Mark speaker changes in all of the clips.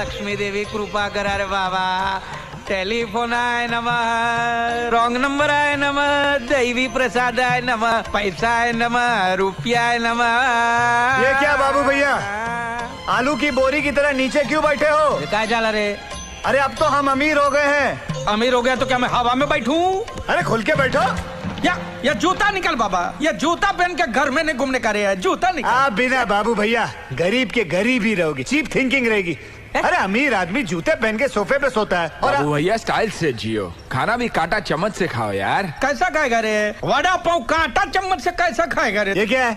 Speaker 1: लक्ष्मी देवी कृपा करा रे बाबा. टेलिफोन आहे नमः, रॉन्ग नंबर आहे नमः, दैवी प्रसाद आहे नमः, पैसा आहे नमः, रुपया आहे नमः.
Speaker 2: ये क्या बाबू भैया, आलू की बोरी की तरह नीचे क्यों बैठे हो?
Speaker 1: काय झाला रे?
Speaker 2: अरे अब तो हम अमीर हो गए हैं.
Speaker 1: अमीर हो गया तो क्या मैं हवा में बैठूं?
Speaker 2: अरे खुल के बैठो.
Speaker 1: या जूता निकल बाबा, ये जूता पहन के घर में नहीं घूमने का रहे, जूता निकल.
Speaker 2: आप बिना बाबू भैया गरीब के गरीब ही रहोगे, चीप थिंकिंग रहेगी. अरे अमीर आदमी जूते पहन के सोफे पे सोता है. और
Speaker 3: बाबू भैया स्टाइल से जियो, खाना भी कांटा चम्मच से खाओ यार.
Speaker 1: कैसा खाएगा रे? वड़ा पाव कांटा चम्मच से कैसा खाएगा रे?
Speaker 2: ये क्या है?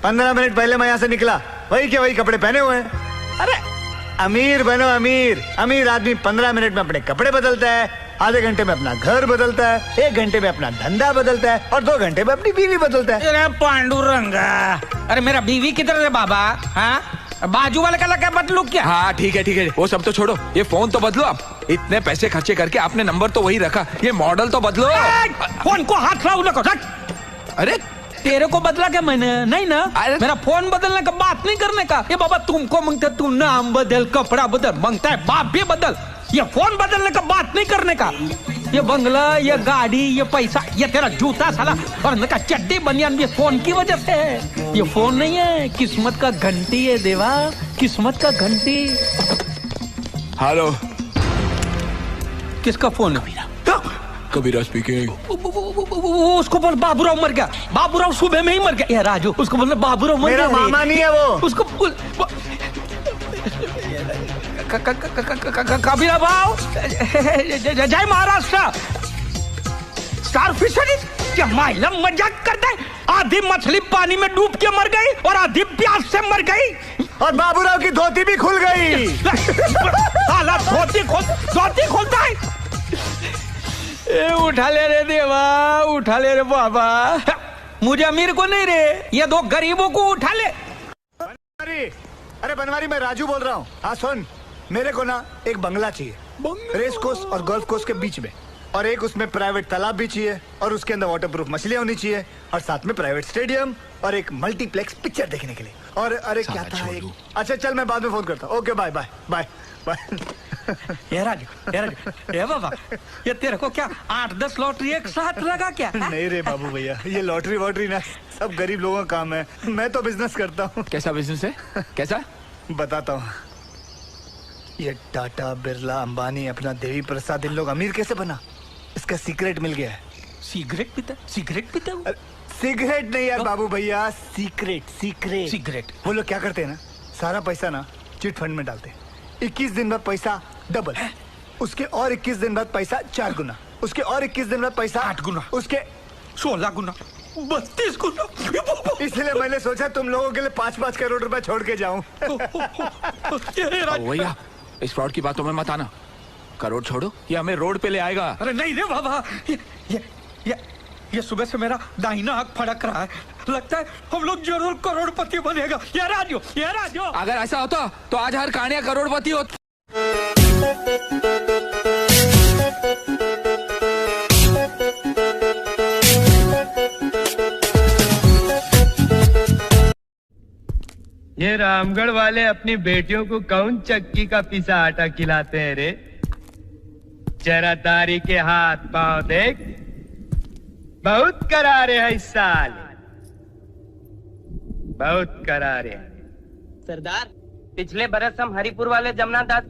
Speaker 2: 15 मिनट पहले मैं यहाँ से निकला, वही के वही कपड़े पहने हुए हैं. अरे अमीर बनो अमीर. अमीर आदमी 15 मिनट में अपने कपड़े बदलता है, आधे घंटे में अपना घर बदलता है, 1 घंटे में अपना धंधा बदलता है और 2 घंटे में अपनी बीवी बदलता है.
Speaker 1: अरे पांडुरंगा, अरे मेरा बीवी किधर है बाबा? हाँ, बाजू वाले का लगा बदलू क्या?
Speaker 3: हाँ ठीक है, वो सब तो छोड़ो, ये फोन तो बदलो. आप इतने पैसे खर्चे करके आपने नंबर तो वही रखा, ये मॉडल तो बदलो.
Speaker 1: फोन को हाथ लाओ ना.
Speaker 3: अरे
Speaker 1: तेरे को बदला क्या मैंने? नहीं ना. मेरा फोन बदलने का बात नहीं करने का. ये बाबा तुमको मांगते, तू नाम बदल, कपड़ा बदल, मांगता है बाप भी बदल. ये फोन बदलने का बात नहीं करने का. ये बंगला, ये गाड़ी, ये पैसा, ये तेरा जूता साला और का चड्डी बनियान ये फोन की वजह से है. ये फोन नहीं है, किस्मत का घंटी है देवा, किस्मत का घंटी.
Speaker 3: हेलो,
Speaker 1: किसका फोन है?
Speaker 3: कबीरा स्पीकिंग.
Speaker 1: उसको बोल बाबूराव मर गया. बाबूराव सुबह में ही मर गया. ये राजू, उसको बोलना बाबूराव मर गया.
Speaker 2: मेरा मामा नहीं है वो.
Speaker 1: उसको कबीरा भाव, जय महाराष्ट्र. स्टार फिशरी क्या माइला मजाक करता है? आधी मछली पानी में डूब के मर गई और आधी प्यास से मर गई.
Speaker 2: और बाबूराव की धोती भी खुल गई.
Speaker 1: धोती खोलता है. उठा ले रे देवा, उठा ले रे बाबा. मुझे अमीर को नहीं रे, ये 2 गरीबों को उठा ले.
Speaker 2: अरे बनवारी, मैं राजू बोल रहा हूँ. हाँ सुन, मेरे को ना एक बंगला चाहिए, रेस कोर्स और गोल्फ कोर्स के बीच में, और एक उसमें प्राइवेट तालाब भी चाहिए, और उसके अंदर वाटरप्रूफ मछलियाँ होनी चाहिए, और साथ में प्राइवेट स्टेडियम और एक मल्टीप्लेक्स पिक्चर देखने के लिए. और अरे क्या था एक... अच्छा चल, मैं बाद में फोन करता हूँ. Okay bye bye bye bye.
Speaker 1: ये राजू, ये बाबा, ये तेरे को क्या 8-10 लॉटरी एक साथ लगा क्या?
Speaker 2: नहीं रे बाबू भैया, ये लॉटरी वॉटरी ना सब गरीब लोगों का काम है. मैं तो बिजनेस करता हूँ.
Speaker 3: कैसा बिजनेस है? कैसा?
Speaker 2: बताता हूँ. ये टाटा, बिरला, अंबानी, अपना देवी प्रसाद, इन लोग अमीर कैसे बना, इसका सीक्रेट मिल गया है.
Speaker 1: सिगरेट पीता?
Speaker 2: सिगरेट नहीं यार बाबू भैया, सीक्रेट. वो लोग क्या करते हैं ना, सारा पैसा ना चिट फंड में डालते हैं. 21 दिन बाद पैसा डबल, उसके और 21 दिन बाद पैसा 4 गुना, उसके और 21 दिन बाद पैसा
Speaker 1: 8 गुना,
Speaker 2: उसके
Speaker 1: 16 गुना, 32 गुना.
Speaker 2: इसलिए मैंने सोचा तुम लोगों के लिए 5-5 करोड़ रुपए छोड़ के जाऊं.
Speaker 3: भैया इस फ्रॉड की बातों में मत आना. करोड़ छोड़ो, ये हमें रोड पे ले आएगा.
Speaker 1: अरे नहीं रे बाबा, ये सुबह से मेरा दाहिना आंख फड़क रहा है. लगता है हम लोग जरूर करोड़पति बनेगा. ये राजू.
Speaker 3: अगर ऐसा होता तो आज हर कहानिया करोड़पति होता.
Speaker 4: ये रामगढ़ वाले अपनी बेटियों को कौन चक्की का पिसा आटा खिलाते हैं रे? जरा तारी के हाथ पांव देख, बहुत करारे है इस साल, बहुत करारे.
Speaker 5: सरदार, पिछले बरस हम हरिपुर वाले जमुना दास